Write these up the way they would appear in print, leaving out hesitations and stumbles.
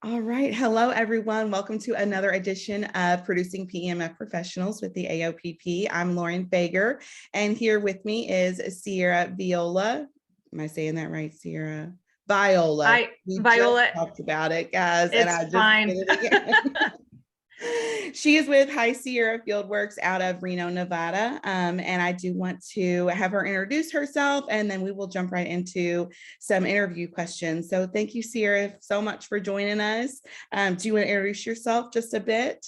All right. Hello, everyone. Welcome to another edition of Producing PEMF Professionals with the AOPP. I'm Lauren Fager, and here with me is Ciara Viola. Am I saying that right, Ciara? Viola. We Viola, just talked about it, guys, and I it's just fine. did it again. She is with High Sierra Fieldworks out of Reno, Nevada. And I do want to have her introduce herself, and then we will jump right into some interview questions. So thank you, Ciara, so much for joining us. Do you want to introduce yourself just a bit?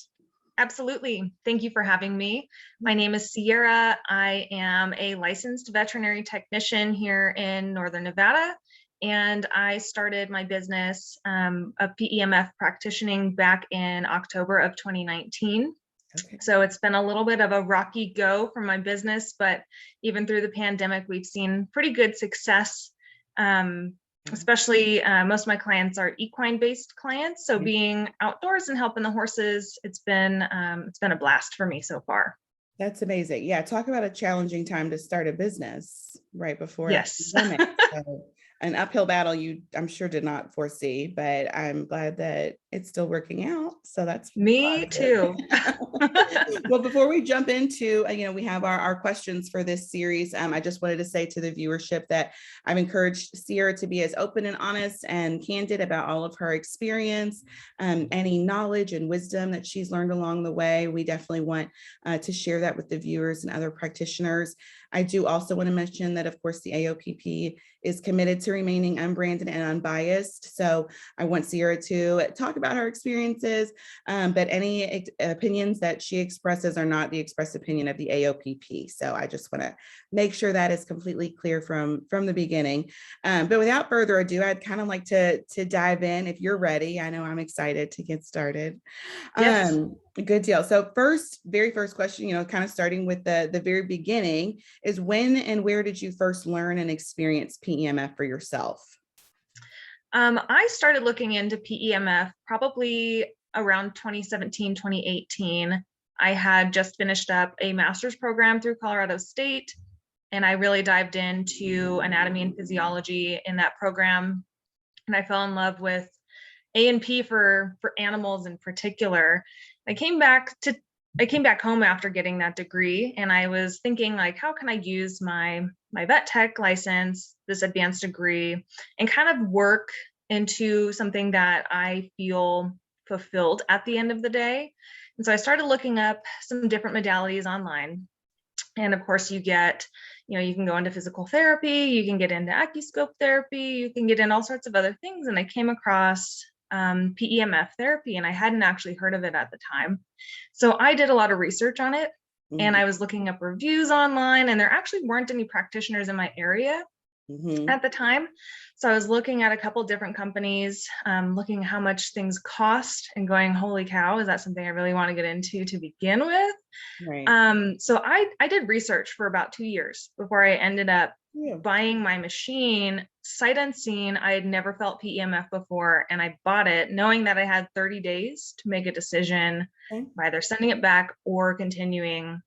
Absolutely. Thank you for having me. My name is Ciara. I am a licensed veterinary technician here in Northern Nevada. And I started my business of PEMF practicing back in October of 2019. Okay. So it's been a little bit of a rocky go for my business, but even through the pandemic, we've seen pretty good success. Especially most of my clients are equine-based clients. So being outdoors and helping the horses, it's been a blast for me so far. That's amazing. Yeah, talk about a challenging time to start a business right before yes. So, an uphill battle you, I'm sure, did not foresee, but I'm glad that it's still working out. So that's me too. Well, before we jump into, we have our questions for this series. I just wanted to say to the viewership that I've encouraged Ciara to be as open and honest and candid about all of her experience, any knowledge and wisdom that she's learned along the way. We definitely want to share that with the viewers and other practitioners. I do also want to mention that, of course, the AOPP is committed to remaining unbranded and unbiased. So I want Ciara to talk about her experiences, but any opinions that she expresses are not the express opinion of the AOPP. So I just want to make sure that is completely clear from the beginning. But without further ado, I'd kind of like to dive in if you're ready. I know I'm excited to get started. Yes. Good deal. So very first question, kind of starting with the very beginning, is when and where did you first learn and experience PEMF for yourself? I started looking into PEMF probably around 2017, 2018. I had just finished up a master's program through Colorado State, and I really dived into anatomy and physiology in that program. And I fell in love with A&P for animals in particular. I came back home after getting that degree, and I was thinking, like, how can I use my vet tech license, this advanced degree, and kind of work into something that I feel fulfilled at the end of the day. And so I started looking up some different modalities online. And of course, you can go into physical therapy, you can get into acuscope therapy, you can get in all sorts of other things. And I came across PEMF therapy, and I hadn't actually heard of it at the time. So I did a lot of research on it, and I was looking up reviews online, and there actually weren't any practitioners in my area at the time. So I was looking at a couple different companies, looking at how much things cost and going, holy cow, is that something I really want to get into to begin with? Right. So I did research for about 2 years before I ended up buying my machine sight unseen. I had never felt PEMF before, and I bought it knowing that I had 30 days to make a decision, either sending it back or continuing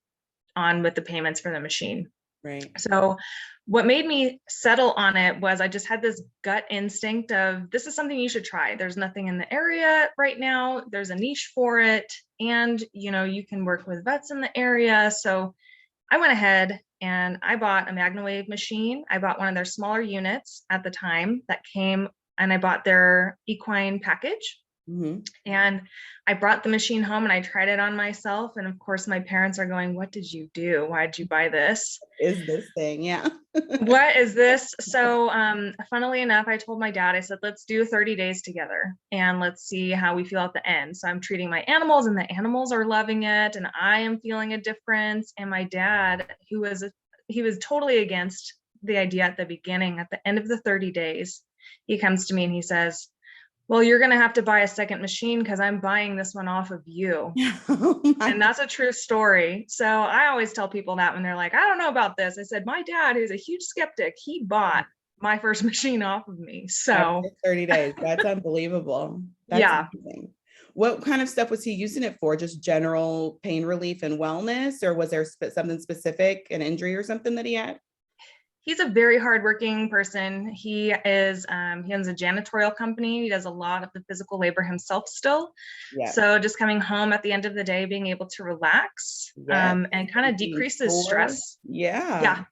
on with the payments for the machine. Right. So what made me settle on it was I just had this gut instinct of, this is something you should try. There's nothing in the area right now. There's a niche for it. And, you can work with vets in the area. So I went ahead and I bought a MagnaWave machine. I bought one of their smaller units at the time that came, and I bought their equine package. And I brought the machine home and I tried it on myself. And of course, my parents are going, what did you do? Why did you buy this? Is this thing? Yeah. What is this? So funnily enough, I told my dad, I said, let's do 30 days together and let's see how we feel at the end. So I'm treating my animals, and the animals are loving it, and I am feeling a difference. And my dad, he was totally against the idea at the beginning. At the end of the 30 days, he comes to me and he says, well, you're going to have to buy a second machine because I'm buying this one off of you. And that's a true story. So I always tell people that when they're like, I don't know about this. I said, my dad, who's a huge skeptic, he bought my first machine off of me. So after 30 days, that's unbelievable. That's amazing. What kind of stuff was he using it for? Just general pain relief and wellness, or was there something specific, an injury or something that he had? He's a very hardworking person. He owns a janitorial company. He does a lot of the physical labor himself still. Yeah. So just coming home at the end of the day, being able to relax, Yeah. and kind of decrease his stress. Yeah.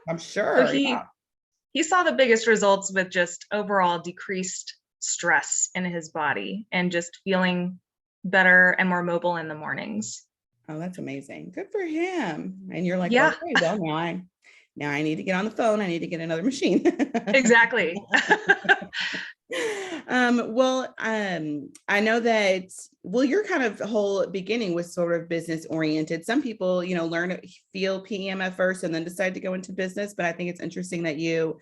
I'm So sure. Yeah. he saw the biggest results with just overall decreased stress in his body and just feeling better and more mobile in the mornings. Oh, that's amazing. Good for him. And you're like, Yeah. okay, well, now I need to get on the phone. I need to get another machine. Exactly. I know that, well, your kind of whole beginning was sort of business oriented. Some people, learn to feel PEMF first and then decide to go into business. But I think it's interesting that you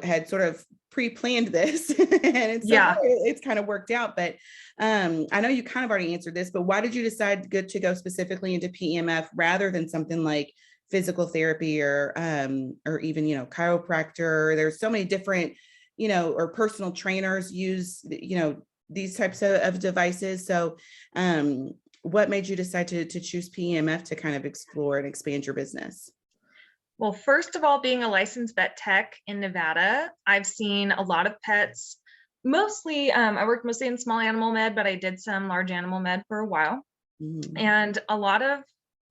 had sort of pre-planned this and it's kind of worked out. But I know you kind of already answered this, but why did you decide to go specifically into PEMF rather than something like physical therapy or even, chiropractor? There's so many different, or personal trainers use, these types of devices. So what made you decide to choose PEMF to kind of explore and expand your business? Well, first of all, being a licensed vet tech in Nevada, I've seen a lot of pets. Mostly, I worked mostly in small animal med, but I did some large animal med for a while. And a lot of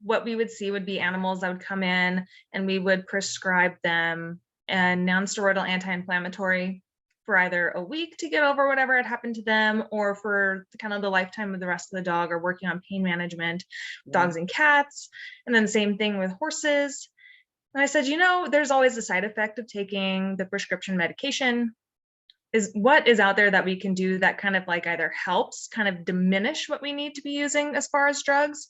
what we would see would be animals that would come in and we would prescribe them a non-steroidal anti-inflammatory for either a week to get over whatever had happened to them, or for kind of the lifetime of the rest of the dog, or working on pain management, dogs and cats. And then same thing with horses. And I said, there's always the side effect of taking the prescription medication. Is what is out there that we can do that kind of like either helps kind of diminish what we need to be using as far as drugs,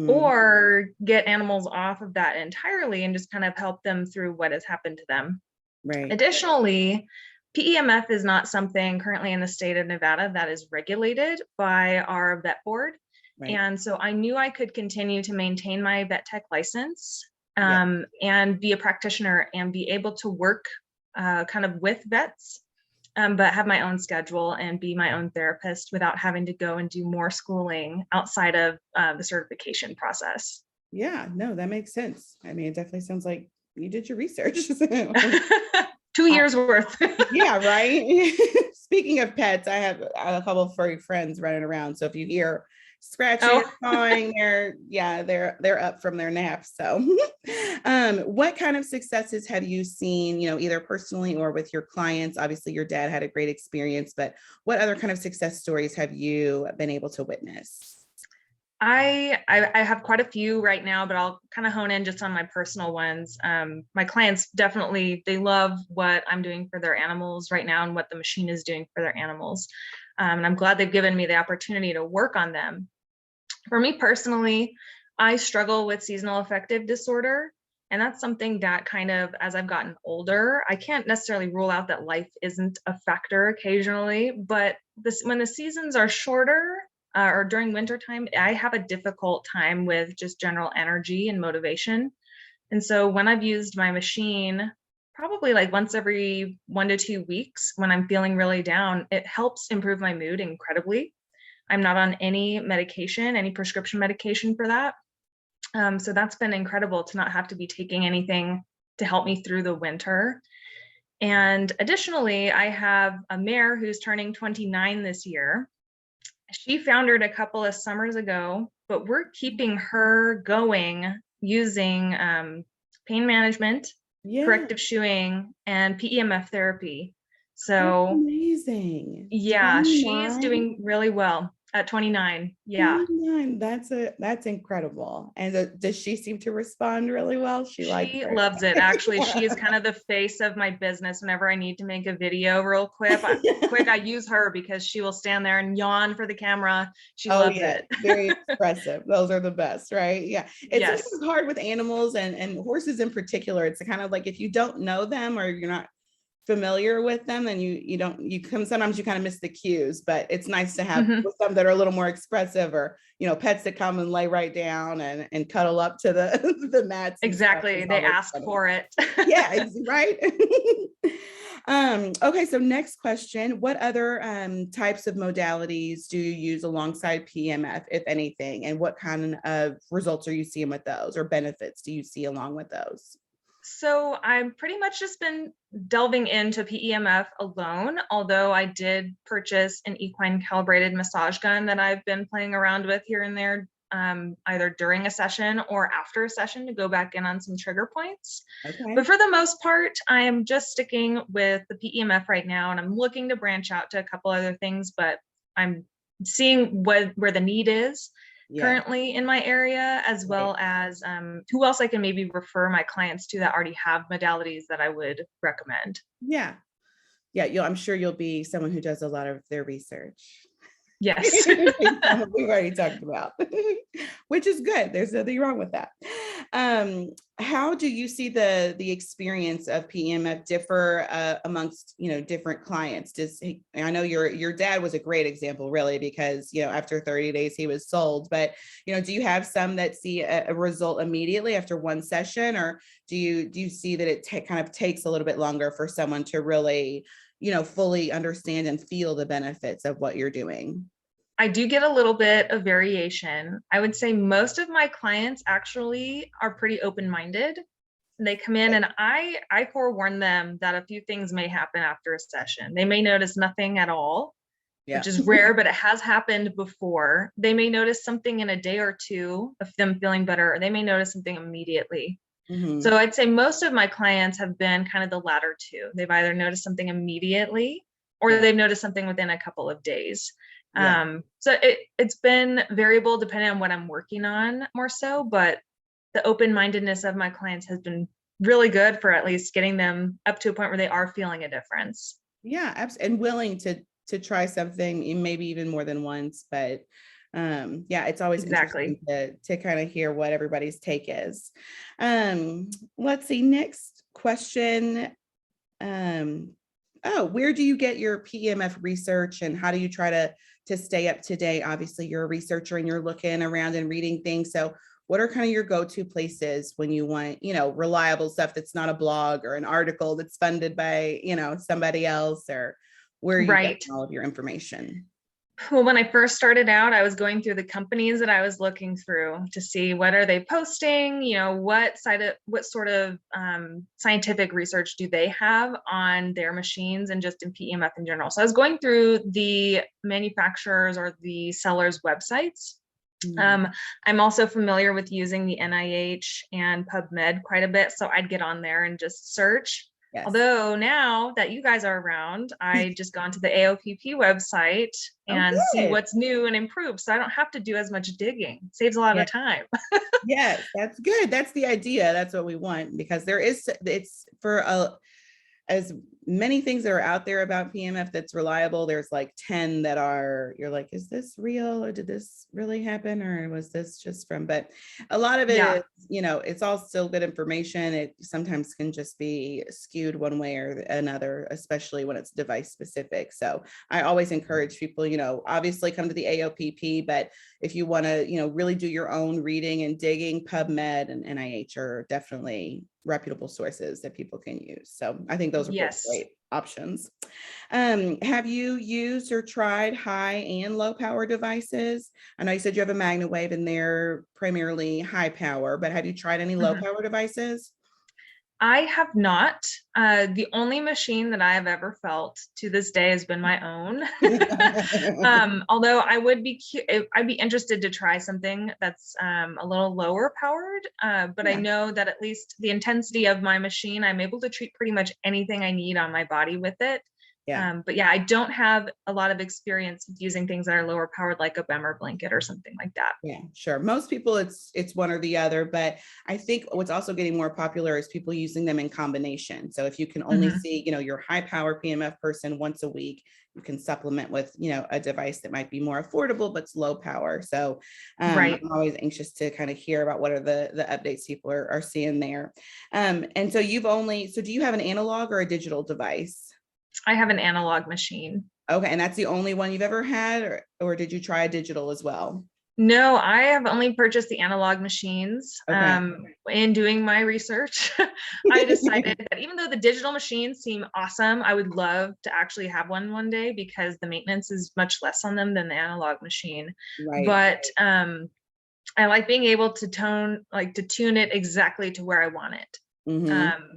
or get animals off of that entirely and just kind of help them through what has happened to them. Right. Additionally, PEMF is not something currently in the state of Nevada that is regulated by our vet board. Right. And so I knew I could continue to maintain my vet tech license and be a practitioner and be able to work kind of with vets, but have my own schedule and be my own therapist without having to go and do more schooling outside of the certification process. Yeah, no, that makes sense. I mean, it definitely sounds like you did your research. 2 years worth. Yeah, right. Speaking of pets, I have a couple of furry friends running around. So if you hear scratching, clawing, they're up from their naps. So what kind of successes have you seen, either personally or with your clients? Obviously your dad had a great experience, but what other kind of success stories have you been able to witness? I have quite a few right now, but I'll kind of hone in just on my personal ones. My clients definitely, they love what I'm doing for their animals right now and what the machine is doing for their animals. And I'm glad they've given me the opportunity to work on them. For me personally, I struggle with seasonal affective disorder. And that's something that kind of, as I've gotten older, I can't necessarily rule out that life isn't a factor occasionally, but when the seasons are shorter, or during winter time, I have a difficult time with just general energy and motivation. And so when I've used my machine, probably like once every 1 to 2 weeks, when I'm feeling really down, it helps improve my mood incredibly. I'm not on any medication, any prescription medication for that. So that's been incredible to not have to be taking anything to help me through the winter. And additionally, I have a mare who's turning 29 this year. She foundered a couple of summers ago, but we're keeping her going using pain management, corrective shoeing, and PEMF therapy. So that's amazing. Yeah, 29? She's doing really well at 29. Yeah. 29. That's incredible. And does she seem to respond really well? She loves it. Actually, she is kind of the face of my business. Whenever I need to make a video real quick, I use her because she will stand there and yawn for the camera. She loves it. Very expressive. Those are the best, right? Yeah. It's hard with animals and horses in particular. It's kind of like if you don't know them or you're not familiar with them, then sometimes you kind of miss the cues, but it's nice to have some that are a little more expressive, or pets that come and lay right down and cuddle up to the mats. Exactly. They ask for it. Yeah, right. Okay, so next question. What other types of modalities do you use alongside PEMF, if anything, and what kind of results are you seeing with those, or benefits do you see along with those? So I'm pretty much just been delving into PEMF alone, although I did purchase an equine calibrated massage gun that I've been playing around with here and there, either during a session or after a session to go back in on some trigger points. Okay. But for the most part, I am just sticking with the PEMF right now, and I'm looking to branch out to a couple other things, but I'm seeing where the need is Yeah. currently in my area, as Right. well as who else I can maybe refer my clients to that already have modalities that I would recommend. Yeah. Yeah. I'm sure you'll be someone who does a lot of their research. Yes. We've already talked about, which is good. There's nothing wrong with that. How do you see the experience of PEMF differ amongst different clients? I know your dad was a great example, really, because after 30 days he was sold. But do you have some that see a result immediately after one session, or do you see that it kind of takes a little bit longer for someone to really fully understand and feel the benefits of what you're doing? I do get a little bit of variation. I would say most of my clients actually are pretty open-minded. They come in and I forewarn them that a few things may happen after a session. They may notice nothing at all, Yeah. which is rare, but it has happened before. They may notice something in a day or two of them feeling better, or they may notice something immediately. Mm-hmm. So I'd say most of my clients have been kind of the latter two. They've either noticed something immediately or Yeah. they've noticed something within a couple of days. Yeah. So it's been variable depending on what I'm working on more so, but the open-mindedness of my clients has been really good for at least getting them up to a point where they are feeling a difference. Yeah, absolutely. And willing to try something, maybe even more than once. But yeah, it's always interesting Exactly. to kind of hear what everybody's take is. Let's see, next question. Oh, where do you get your PEMF research, and how do you try to stay up to date? Obviously, you're a researcher and you're looking around and reading things. So what are kind of your go-to places when you want, reliable stuff that's not a blog or an article that's funded by, somebody else, or where are you getting Right. all of your information? Well, when I first started out, I was going through the companies that I was looking through to see what are they posting, what sort of scientific research do they have on their machines and just in PEMF in general. So I was going through the manufacturers or the sellers' websites. Mm, I'm also familiar with using the NIH and PubMed quite a bit, so I'd get on there and just search. yes. Although now that you guys are around, I just gone to the AOPP website Oh, and see good. what's new and improved, so I don't have to do as much digging. Saves a lot Yeah. of time. Yes, that's good. That's the idea. That's what we want, because it's for as many things that are out there about PEMF that's reliable. There's like 10 that you're like, is this real, or did this really happen, or was this just from, but a lot of it Yeah. is, it's all still good information. It sometimes can just be skewed one way or another, especially when it's device specific. So I always encourage people, obviously come to the AOPP, but if you want to, really do your own reading and digging, PubMed and NIH are definitely reputable sources that people can use. So I think those are both Yes. great options. Have you used or tried high and low power devices? I know you said you have a MagnaWave and they're primarily high power, but have you tried any low Mhm. power devices? I have not. The only machine that I have ever felt to this day has been my own. Although I'd be interested to try something that's a little lower powered. But I Yeah. know that at least the intensity of my machine, I'm able to treat pretty much anything I need on my body with it. Yeah. But yeah, I don't have a lot of experience with using things that are lower powered, like a BEMR blanket or something like that. Yeah, sure. Most people it's one or the other, but I think what's also getting more popular is people using them in combination. So if you can only Mhm. see, your high power PEMF person once a week, you can supplement with, a device that might be more affordable but it's low power. So Right. I'm always anxious to kind of hear about what are the updates people are seeing there. And so so do you have an analog or a digital device? I have an analog machine. Okay, and that's the only one you've ever had, or did you try a digital as well? No, I have only purchased the analog machines. Okay. In doing my research, I decided that even though the digital machines seem awesome, I would love to actually have one day because the maintenance is much less on them than the analog machine. Right. But I like being able to tune it exactly to where I want it. Mm-hmm.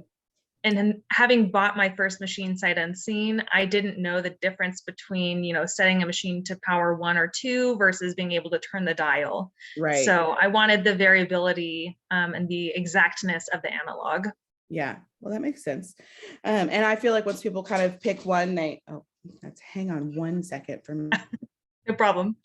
And then having bought my first machine sight unseen, I didn't know the difference between, setting a machine to power 1 or 2 versus being able to turn the dial. Right. So I wanted the variability and the exactness of the analog. Yeah, well, that makes sense. And I feel like once people kind of pick one, hang on 1 second for me. No problem.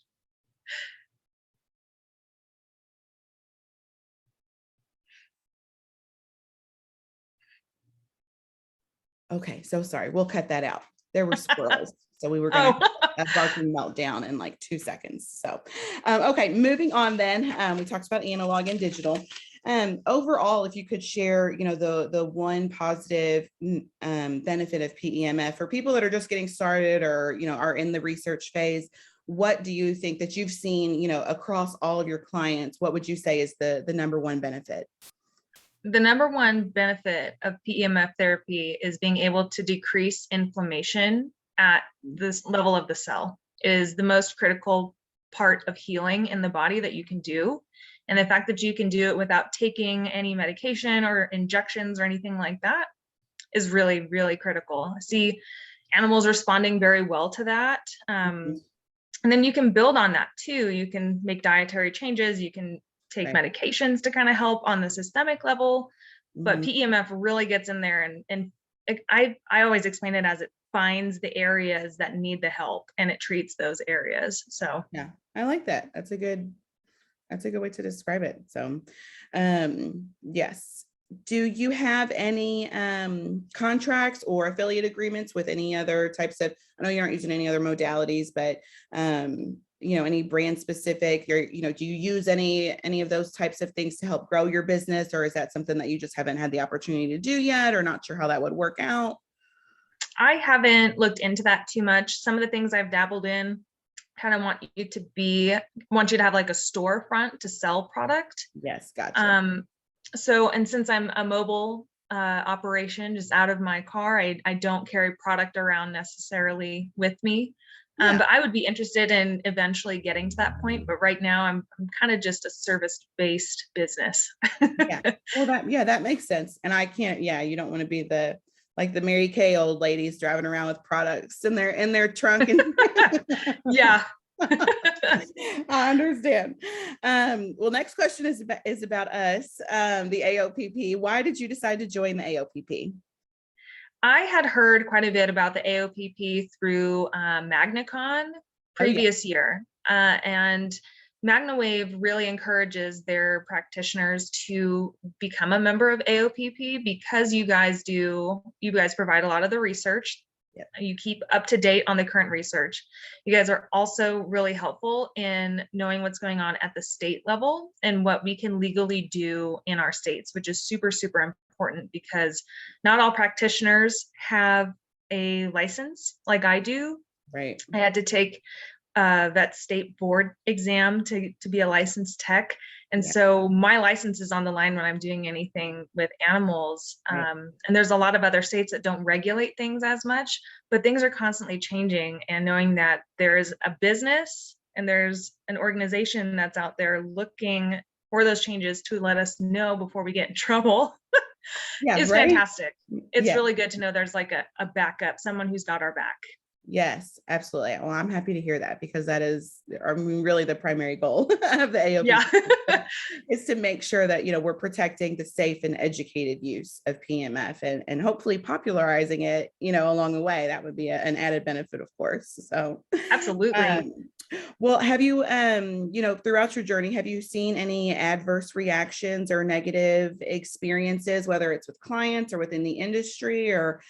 Okay, so sorry, we'll cut that out. There were squirrels, so we were gonna have a barking meltdown in like 2 seconds. So, okay, moving on then. We talked about analog and digital. Overall, if you could share, the one positive benefit of PEMF for people that are just getting started or, are in the research phase, what do you think that you've seen, across all of your clients? What would you say is the number one benefit? The number one benefit of PEMF therapy is being able to decrease inflammation at this level of the cell. Is the most critical part of healing in the body that you can do. And the fact that you can do it without taking any medication or injections or anything like that is really, really critical. I see animals responding very well to that. And then you can build on that too. You can make dietary changes. You can take medications to kind of help on the systemic level, but PEMF really gets in there and I always explain it as it finds the areas that need the help and it treats those areas. So yeah, I like that. That's a good way to describe it. So yes. Do you have any contracts or affiliate agreements with any other types of, I know you aren't using any other modalities, but any brand specific, do you use any of those types of things to help grow your business, or is that something that you just haven't had the opportunity to do yet, or not sure how that would work out? I haven't looked into that too much. Some of the things I've dabbled in kind of want you to have like a storefront to sell product. Yes, gotcha. So, and since I'm a mobile operation, just out of my car, I don't carry product around necessarily with me. But I would be interested in eventually getting to that point. But right now I'm kind of just a service-based business. Yeah. Well, that makes sense. And I can't, you don't want to be the Mary Kay old ladies driving around with products in their trunk. And yeah. I understand. Well, next question is about us, the AOPP. Why did you decide to join the AOPP? I had heard quite a bit about the AOPP through MagnaCon previous year. And MagnaWave really encourages their practitioners to become a member of AOPP because you guys provide a lot of the research. Yep. You keep up to date on the current research. You guys are also really helpful in knowing what's going on at the state level and what we can legally do in our states, which is super, super important because not all practitioners have a license like I do. Right. I had to take that state board exam to be a licensed tech. And so my license is on the line when I'm doing anything with animals. And there's a lot of other states that don't regulate things as much, but things are constantly changing. And knowing that there's a business and there's an organization that's out there looking for those changes to let us know before we get in trouble is fantastic. It's really good to know there's like a backup, someone who's got our back. Yes, absolutely. Well, I'm happy to hear that because that is, really the primary goal of the AOP is to make sure that, we're protecting the safe and educated use of PEMF and hopefully popularizing it, along the way. That would be an added benefit, of course. So absolutely. Well, have you, throughout your journey, have you seen any adverse reactions or negative experiences, whether it's with clients or within the industry or,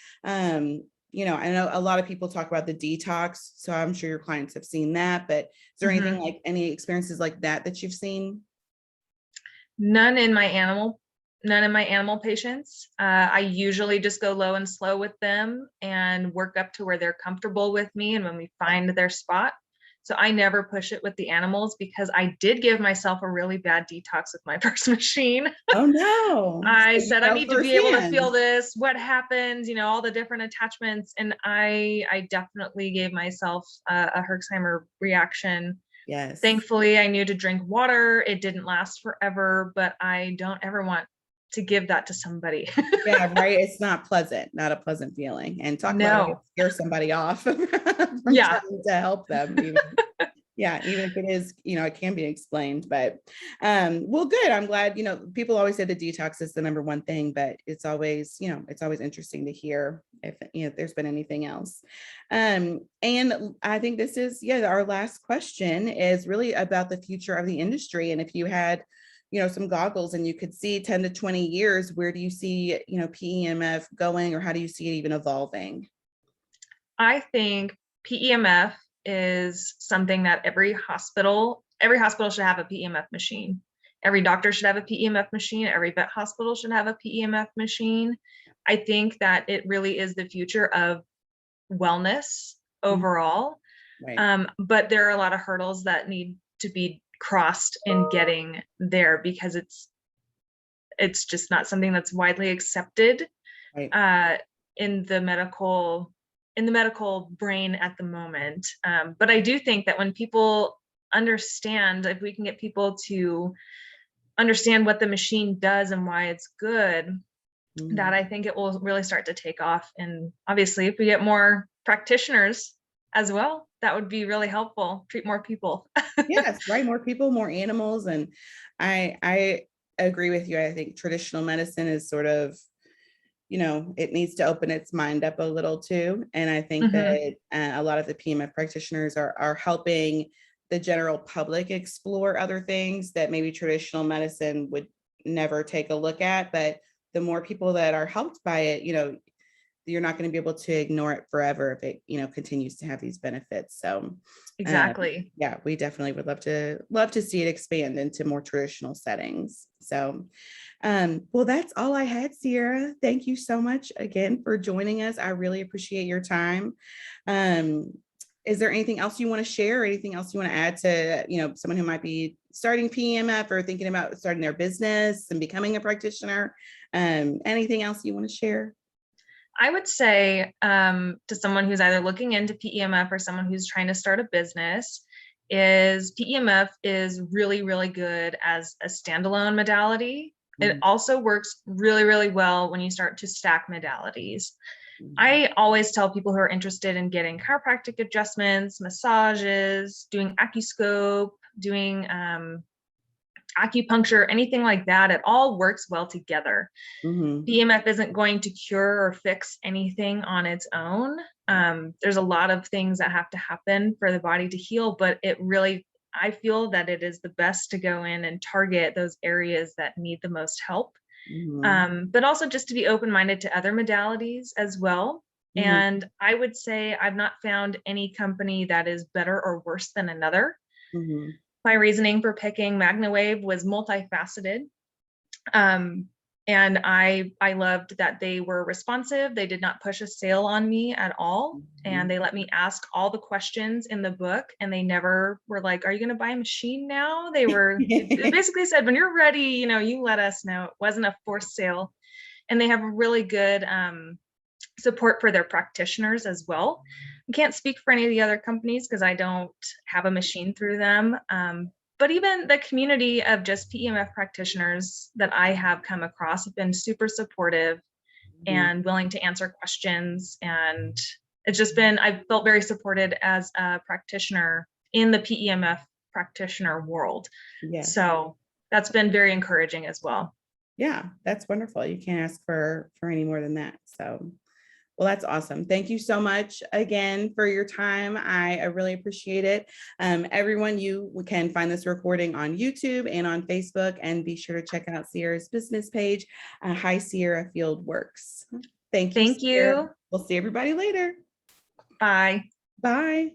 I know a lot of people talk about the detox, so I'm sure your clients have seen that, but is there anything like any experiences like that you've seen? None in my animal patients. I usually just go low and slow with them and work up to where they're comfortable with me. And when we find their spot, so I never push it with the animals because I did give myself a really bad detox with my first machine. Oh no. I said, I need to be able to feel this, what happens, all the different attachments. And I definitely gave myself a Herxheimer reaction. Yes. Thankfully, I knew to drink water. It didn't last forever, but I don't ever want to give that to somebody. Yeah, right. It's not pleasant, not a pleasant feeling. And talk about it, No. scare somebody off from Yeah. trying to help them. Even. Yeah, even if it is, it can be explained, but well, good. I'm glad, people always say the detox is the number one thing, but it's always, it's always interesting to hear if, there's been anything else. And I think this is, our last question is really about the future of the industry. And if you had, some goggles and you could see 10 to 20 years, where do you see, PEMF going, or how do you see it even evolving? I think PEMF is something that every hospital should have a PEMF machine. Every doctor should have a PEMF machine. Every vet hospital should have a PEMF machine. I think that it really is the future of wellness overall. Right. But there are a lot of hurdles that need to be crossed in getting there, because it's just not something that's widely accepted Right. in the medical brain at the moment. But I do think that when people understand, if we can get people to understand what the machine does and why it's good, that I think it will really start to take off. And obviously, if we get more practitioners as well, that would be really helpful. Treat more people. Yes, right. More people, more animals. And I agree with you. I think traditional medicine is sort of, it needs to open its mind up a little too. And I think that a lot of the PEMF practitioners are helping the general public explore other things that maybe traditional medicine would never take a look at. But the more people that are helped by it, you're not going to be able to ignore it forever if it, continues to have these benefits. So exactly. Yeah, we definitely would love to see it expand into more traditional settings. So well, that's all I had, Ciara. Thank you so much again for joining us. I really appreciate your time. Is there anything else you want to share, or anything else you want to add to, someone who might be starting PEMF or thinking about starting their business and becoming a practitioner? Anything else you want to share? I would say to someone who's either looking into PEMF or someone who's trying to start a business, is PEMF is really, really good as a standalone modality. It also works really, really well when you start to stack modalities. I always tell people who are interested in getting chiropractic adjustments, massages, doing AccuScope, doing acupuncture, anything like that, it all works well together. PEMF isn't going to cure or fix anything on its own. There's a lot of things that have to happen for the body to heal, but I feel that it is the best to go in and target those areas that need the most help. But also just to be open-minded to other modalities as well. And I would say I've not found any company that is better or worse than another. My reasoning for picking MagnaWave was multifaceted. And I loved that they were responsive. They did not push a sale on me at all. And they let me ask all the questions in the book, and they never were like, are you going to buy a machine now? It basically said, when you're ready, you let us know. It wasn't a forced sale. And they have a really good support for their practitioners as well. I can't speak for any of the other companies because I don't have a machine through them. But even the community of just PEMF practitioners that I have come across have been super supportive and willing to answer questions. And it's just been, I've felt very supported as a practitioner in the PEMF practitioner world. So that's been very encouraging as well. Yeah, that's wonderful. You can't ask for any more than that. So well, that's awesome. Thank you so much again for your time. I really appreciate it. Everyone, you can find this recording on YouTube and on Facebook, and be sure to check out Ciara's business page, High Sierra Fieldworks. Thank you. Thank you. We'll see everybody later. Bye. Bye.